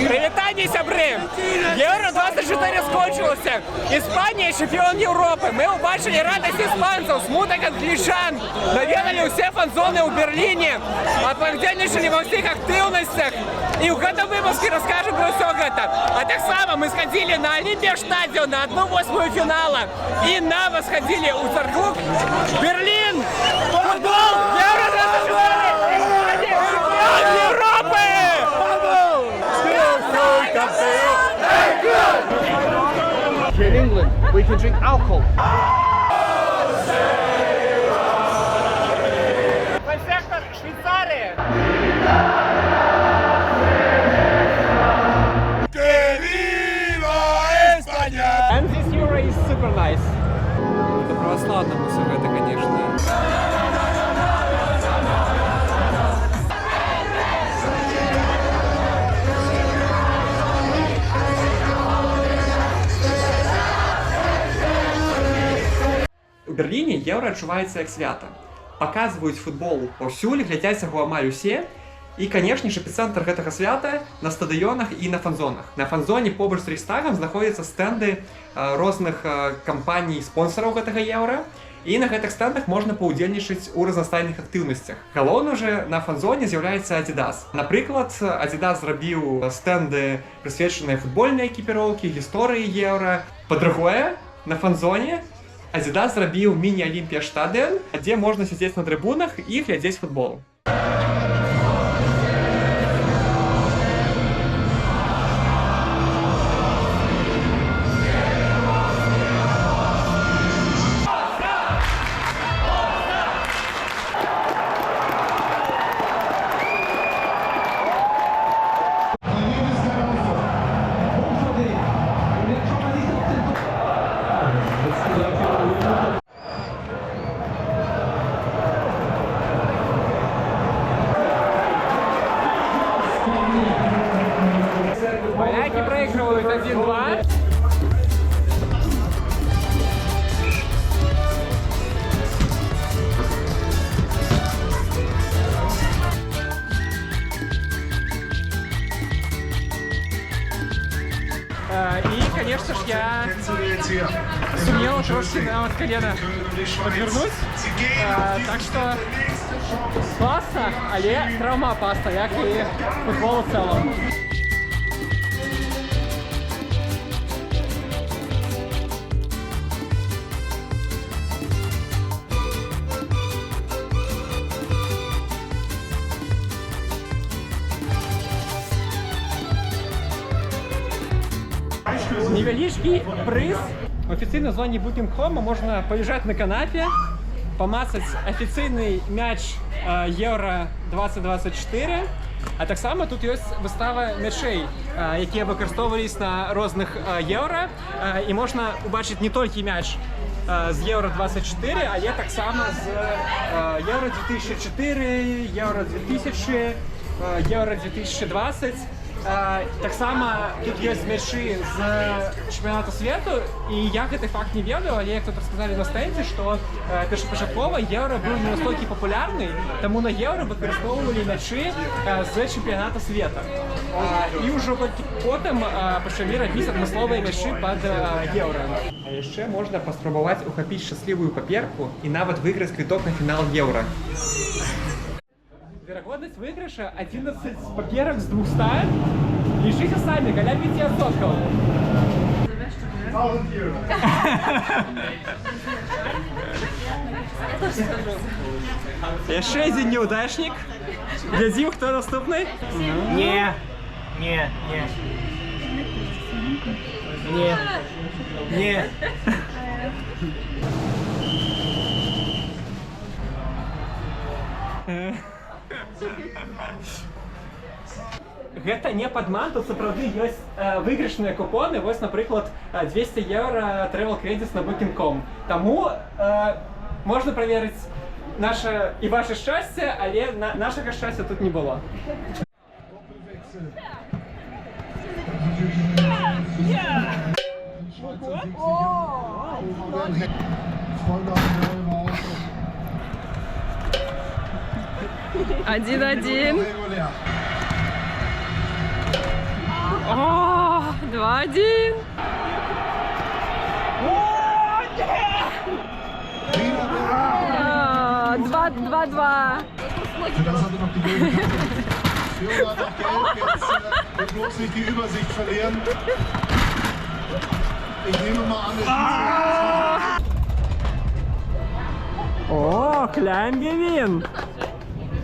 Привітання, сябри! Євро-24 скончилося. Іспанія – чемпіон Європи. Ми побачили радість іспанців, смуток англічан. Навідали усі фан-зони у Берліні. Отвагдельничали во всіх активностях. І в цьому випуску розкажемо про все це. А так само ми сходили на Олімпіштадіон на 1/8 фіналу. І на вас сходили у Церкву. Берлін! Футбол! Євро-24! Чемпіон Європи! In England, we can drink alcohol. Концерт Швейцарии. ¡Que viva España! And this Euro is super nice. Это православному все это, конечно. У Берліні євро відчувається як свято. Показують футбол повсюль, глядяць яго амаль усе. І, звісно ж, епіцентр гэтага свята на стадыёнах і на фан-зонах. На фан-зоне побач з Рейхстагам знаходзяцца стэнды розных кампаній спонсораў гэтага еўра. І на гэтых стэндах можна паўдзельнічаць у разнастайных актыўнасцях. Галоўным жа на фан-зоне з'яўляецца Adidas. Напрыклад, Adidas зрабіў стэнды, прысвечаныя футбольнай экіпіроўкі, гісторыі еўра. Па-другое, на фан-зоне Adidas зрабіў міні-Олімпіштадіон, дзе можна сядзець на трыбунах і глядзець футбол. Поляки проигрывают 1-2. И, конечно ж, я сумел трошки на вот колено подвернуть. Так что классно, але травмоопасно, як і футбол в целом. Невеличкий приз. В офіційній зоні Booking.com можна полежати на канапі, помацати офіційний м'яч Євро 2024. А так само тут є вистава м'ячей, які використовувались на різних євро. І можна побачити не тільки м'яч з Євро 24, а є так само з Євро 2004, Євро 2000, Євро 2020. Так само тут є мячи з чемпіонату світу, і я цей факт не ведаю, але як тут розказали на стенді, що першопочатково євро був не настільки популярний, тому на євро використовували мячі з чемпіонату світу. І вже потім почали робити адмислові мячі під євро. А ще можна поспробувати ухопити щасливу папірку і навіть виграти квиток на фінал євро. Вероятность выигрыша 11 папирок с 200. Лежите сами, голя 5%. Ще один неудачник. Глядим, кто наступный. Nie. Nie. Nie. Nie. Гэта не падман, тут сапраўды ёсць выйгрышныя купоны. Вось, напрыклад, 200 евро travel credits на Booking.com. Таму можна праверыць наше і ваше шчасце, але нашага шчасця тут не было. Один-один. 1. А, 2-2. Das hatte noch die gelbe Karte. Fiona hat noch gelb, jetzt bloß nicht die Übersicht verlieren. Ich nehme mal an, О, Kleingewinn.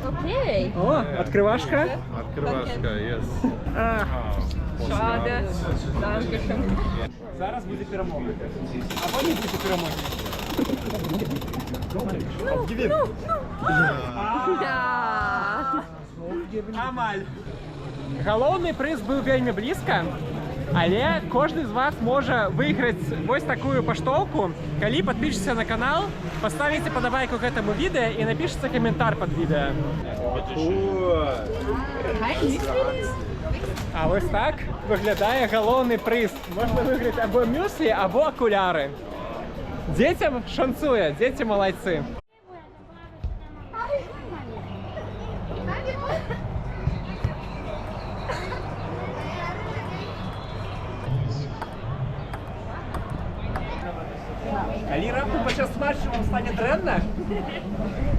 Окей. О, открывашка. Открывашка, yes. Schade. Dankeschön. Зараз буде перемога. Або не буде перемоги. Да. Амаль. Галоўны прыз быў вельмі блізка, але кожны з вас можа выйграць вось такую паштоўку, калі падпішыцеся на канал, паставіце падабайку к гэтаму відэа і напішыце каментар пад відэа. А вось так выглядае галоўны прыз. Можна выйграць або мюслі, або акуляры. Дзецям шанцуе, дзеці малайцы. Калі раптам падчас матчу вам стане дрэнна,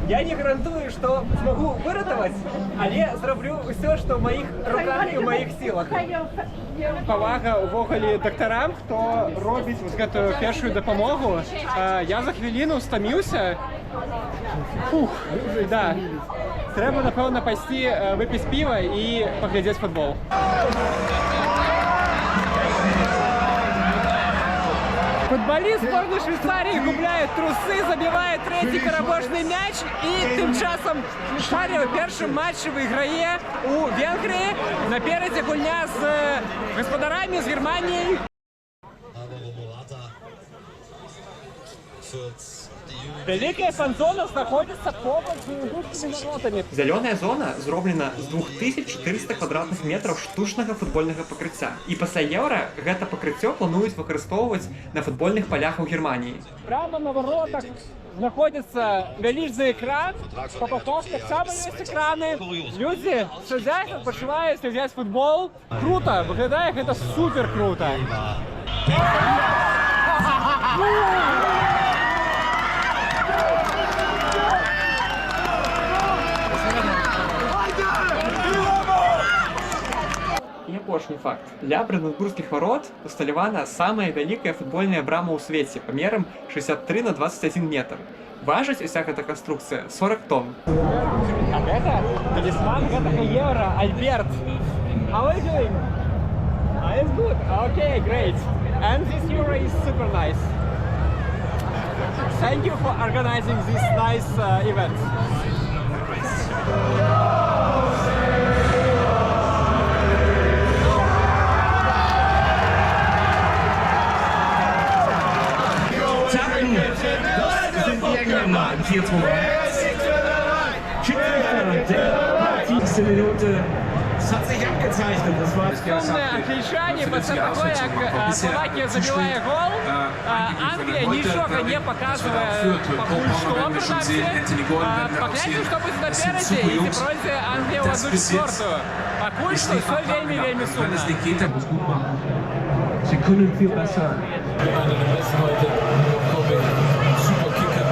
я не гарантую, што змагу выратаваць, але зраблю ўсё, што ў маіх руках і ў маіх сілах. Павага ўвогуле дактарам, хто робіць вось гэтую першую дапамогу. Я за хвіліну стаміўся. Фух, да. Трэба, напэўна, пайсці выпіць піва і паглядзець футбол. Футболист сборной Швейцарии губляет трусы, забивает третий переможный мяч и тем часом Швейцария в первом матче выиграє у Венгрии. Напереди гульня с господарами, с Германией. Великая фан-зона знаходится побач з індустрійними воротами. Зялёная зона зроблена з 2400 квадратных метров штучнага футбольнага пакрыцця. І пасля еўра гэта пакрыццё плануюць выкарыстоўваць на футбольных палях у Германіі. Прямо на воротах находится вялізны экран. По боках таксама есть экраны. Люди сядзяць, адпачываюць, глядзяць футбол. Круто, выглядае гэта супер круто. І апошні факт. Для бранденбургскіх ворот усталявана самая вялікая футбольная брама ў свеце памерам 63 на 21 метр. Важыць уся гэта канструкцыя 40 тонн. А гэта талісман гэтага еўра, Альберт. How are you doing? It's good. Okay, great. And this euro is super nice. Thank you for organizing this nice event. Das sind die Engländer im 4-2. Der 20. Minute. Das hat sich abgezeichnet. Das war Англічані, після того, як Словакія забиває гол, Англія нічого не показує поки що принаймні. Погляньте, що буде напереді, і пройде Англія в 1/4. Поки що все вельми сумно. Sie können viel besser. Einer der besten heute, Robin, super Kicker.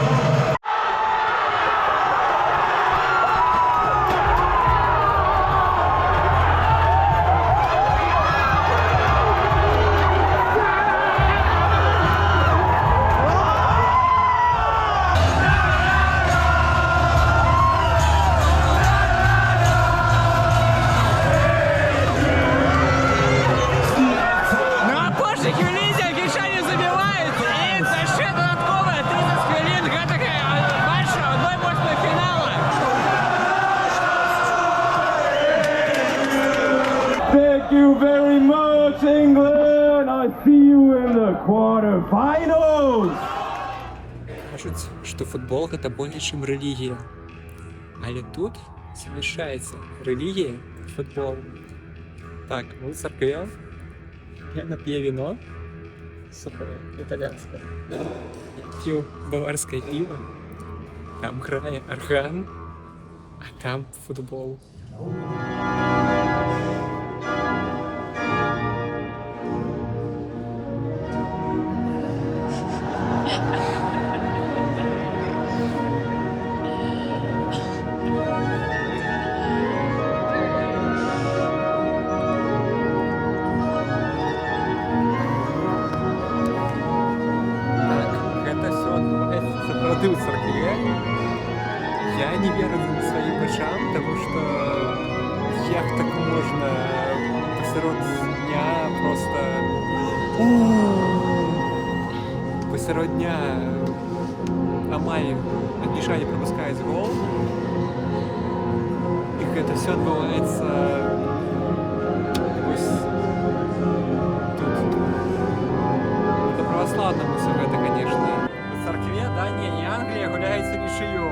Thank you very much, England. I see you in the quarterfinals. Кажуть, што футбол гэта болей, чым рэлігія. Але тут змяшаецца рэлігія і футбол. Так, мы в царкве. Я нап'ю вино. Сухое, итальянское. П'ю баварское пиво. Там грає орган, а там футбол. посярод дня просто... Посярод дня амаль англічане прапускаюць гол. І гэта все адбываецца вось тут. Это праваслаўна ўсё гэта, конечно. У царкве Данія і Англія гуляюць унічыю.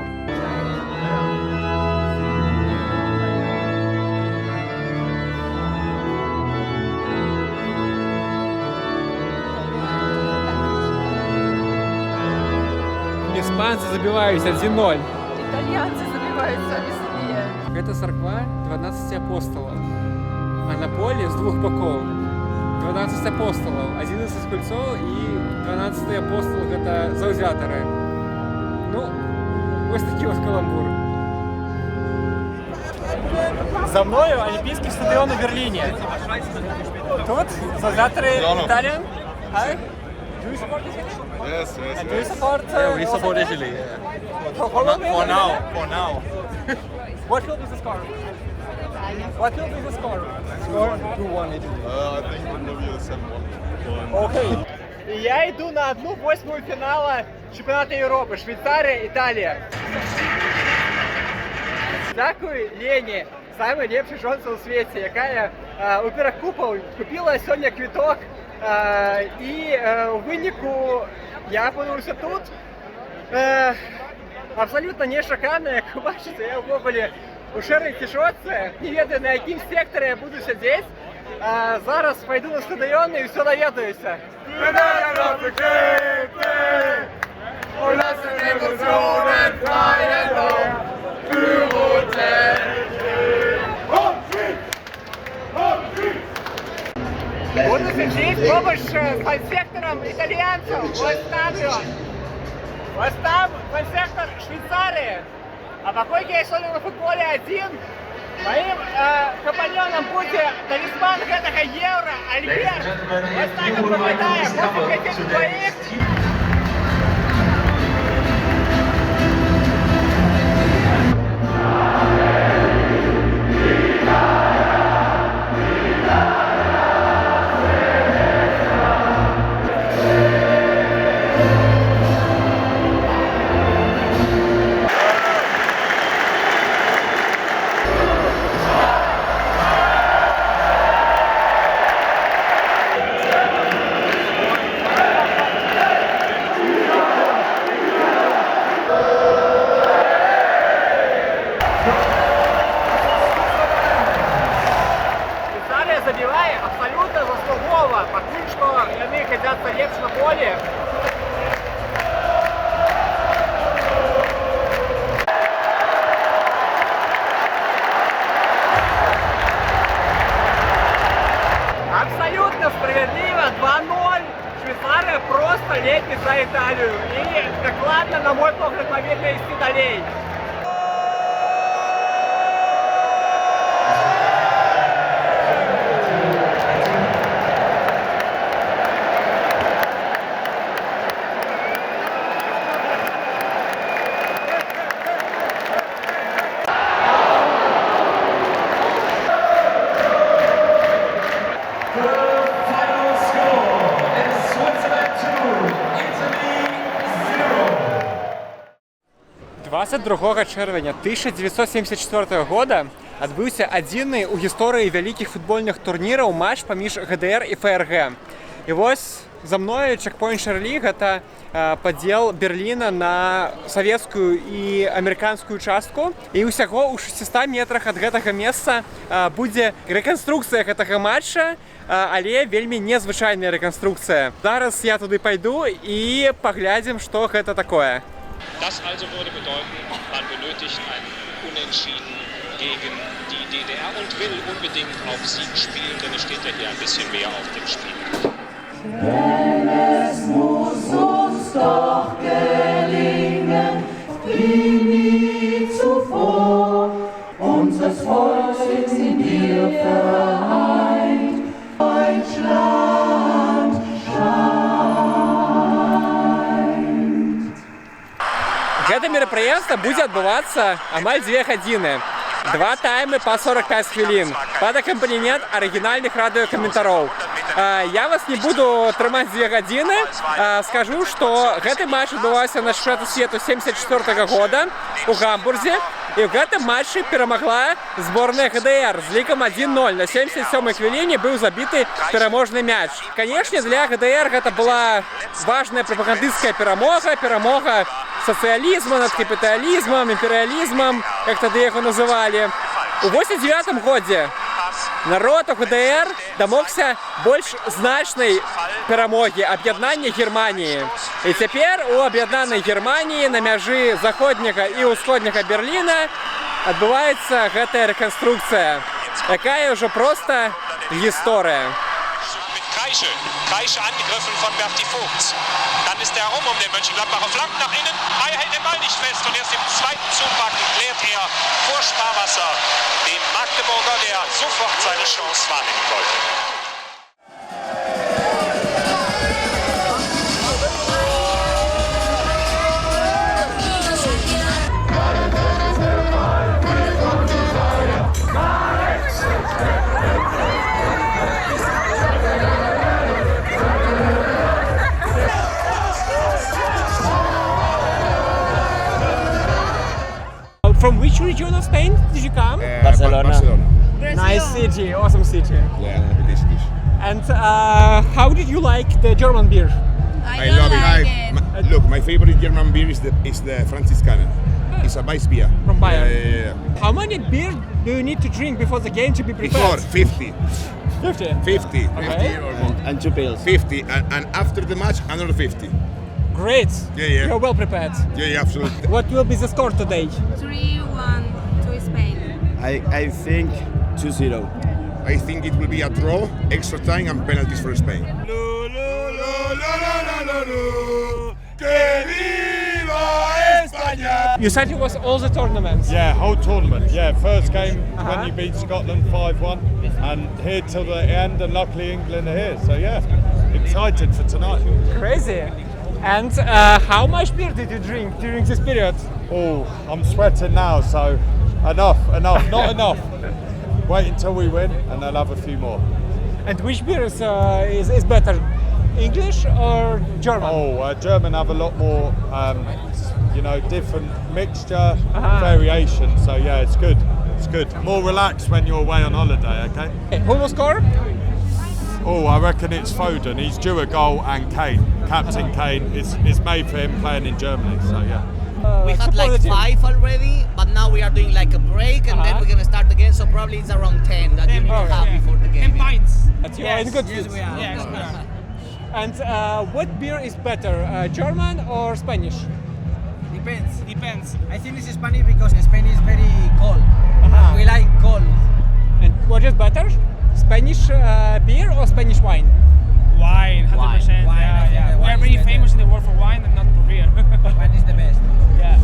Испанцы забиваюсь 1-0. Итальянцы забивают сами себе. Это церква 12 апостолов. А на поле с двух боков 12 апостолов, 11 кульцов и 12 апостол это заузяторы. Ну, ось такий ось каламбур. За мною Олимпийский стадион в Берлине. Тут заузяторы Италиан. Hi. Do you support Italy? Yes, yes, And do you support? We support Italy. For now. What will be the score? What will be the score? Score 2-1 Italy. I think it will be a 7-1. Окей. И я иду на 1/8 финала чемпионата Европы. Швейцария, Италия. Дякую Лені, найлепший жонка у світі, яка у перекупу купила сьогодні квиток. І у виніку я опинився тут. Абсолютно не шоканно, як ви бачите, я в оболі у ширій тішотці, не ведаю на якому секторі я буду сидіти. Зараз пойду на стадіон і все довідаюся. Буду сидеть помощь с фальсектором итальянцев. Вот стадион. Вот там фальсектор Швейцарии. А пока я сегодня на футболе один, моим компаньоном будет талисман этого Евро, Альберт. Вот так вот попадаем. Можно хотеть двоих. Забиває абсолютно заслугово, тому що вони хочуть лепше на полі. Абсолютно справедливо, 2-0. Швейцария просто лепит за Италию. И докладно, на мой погляд, победа идти далее. Final score is Switzerland 2, Italy 0. 22 чэрвеня 1974 года адбыўся адзіны ў гісторыі вялікіх футбольных турніраў матч паміж ГДР і ФРГ. І вось за мною чекпоінт Шарлі гэта падзел Берліна на савецкую і амерыканскую частку. І ўсяго ў 600 метрах ад гэтага месца будзе рэканструкцыя гэтага матча, але вельмі незвычайная рэканструкцыя. Зараз я туды пайду і паглядзім, што гэта такое. Das also würde bedeuten, man benötigt ein Unentschieden gegen die DDR und will unbedingt auf Sieg spielen, denn es steht ja hier ein bisschen mehr auf dem Spiel. Denn es muss uns doch gelingen, wie nie zuvor, unseres Volkes in dir vereint, Deutschland scheint. Гэта мерапрыемства будзе адбывацца амаль 2 гадзіны. Два тайми по 45 хвилин. Пад акампанемент оригинальных радыёкаментароў. Я вас не буду трымаць 2 гадзіны. Скажу, што гэты матч адбываўся на чэмпіёнаце свету 74 года у Гамбурзе. І ў гэтым матчы перамагла зборная ГДР з лікам 1-0. На 77-й хвіліне быў забіты пераможны мяч. Канешне, для ГДР гэта была важная прапагандысцкая перамога, перамога сацыялізма над капіталізмам, імперыялізмам, як тады яго называлі. У 89-м годзе народ у ГДР дамогся больш значнай перамогі аб'яднання Германіі. І цяпер у аб'яднанай Германіі на мяжы заходняга і ўсходняга Берліна адбываецца гэтая рэканструкцыя, якая ўжо проста гісторыя. Kreische angegriffen von Berti Vogt. Dann ist er herum den Mönchengladbacher Flanken nach innen. Meier hält den Ball nicht fest und erst im zweiten Zupacken klärt er vor Sparwasser den Magdeburger, der sofort seine Chance wahrnehmen wollte. From which region of Spain did you come? Barcelona. Nice city, awesome city. Yeah, it is. And how did you like the German beer? I love it. Look, my favorite German beer is the Franziskaner. It's a Weiss beer. From Bayern. Yeah. How many beer do you need to drink before the game to be prepared? Before 50. 50. 50. Okay. 50 or more. And 2 pills. 50. And after the match, another 50. Great. Yeah. You're well prepared. Yeah, absolutely. What will be the score today? 3-1 to Spain. I think 2-0. I think it will be a draw, extra time, and penalties for Spain. You said it was all the tournaments. Yeah, whole tournament. Yeah, first game when you beat Scotland 5-1, and here till the end, and luckily England are here. So yeah, excited for tonight. Crazy. And how much beer did you drink during this period? Oh, I'm sweating now, so enough, not enough. Wait until we win, and I'll have a few more. And which beer is better, English or German? Oh, German have a lot more, different mixture, variation. So yeah, it's good. It's good. More relaxed when you're away on holiday. Okay. Who will score? Oh, I reckon it's Foden. He's due a goal, and Kane, Captain Kane, is made for him playing in Germany. So yeah. We had like 5 already, but now we are doing like a break, and then we're gonna start again. So probably it's around 10 that you need to have before the game. 10 pints. That's in good Yes, we are. Yes, we are. And what beer is better, German or Spanish? Depends. I think it's Spanish because Spain is very cold. We like cold. And what is better, Spanish beer or Spanish wine? Wine, 100%. Yeah. We are very famous in the world for wine and not for beer. Wine is the best. Yeah.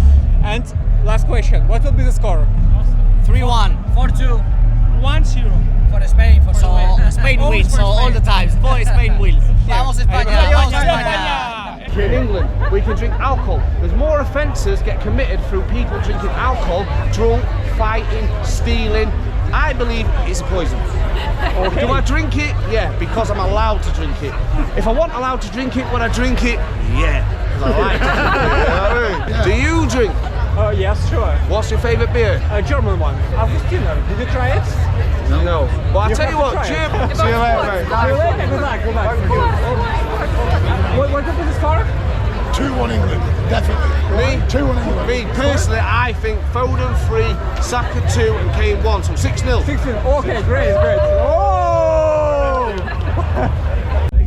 And last question, what will be the score? 3-1. 4-2. 1-0. For Spain, for So Spain Always wins. for So all Spain. the time, boy, Spain wins. Vamos España. Vamos España. In England, we can drink alcohol. There's more offences get committed through people drinking alcohol, drunk, fighting, stealing. I believe it's a poison. Do I drink it? Yeah, because I'm allowed to drink it. If I wasn't allowed to drink it, would I drink it? Yeah, because I like it. Do you drink? Oh yes, sure. What's your favourite beer? A German one, Augustiner. Did you try it? No. Well, I'll tell have you to what, try Jim. it. See you later, mate. See you later. Good luck. Good luck. What will be the score? 2-1 England, definitely. Me? 2-1 England. Me, personally, I think Foden 3, Saka 2 and Kane 1, so 6-0. 6-0. Okay, great. Oh!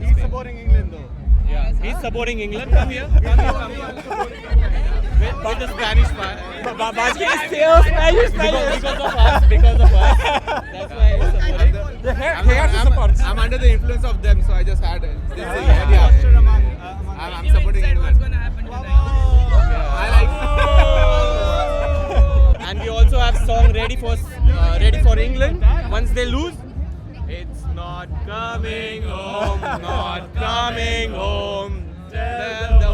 He's supporting England though. Yeah, he's supporting England. Come here. With the Spanish part. But he's still Spanish. Because of us. That's why he's supporting. He has to support. I'm under the influence of them, so I just had this idea. I'm supporting England. I like. And we also have song ready for England. Once they lose, it's not coming home, not coming home. Tell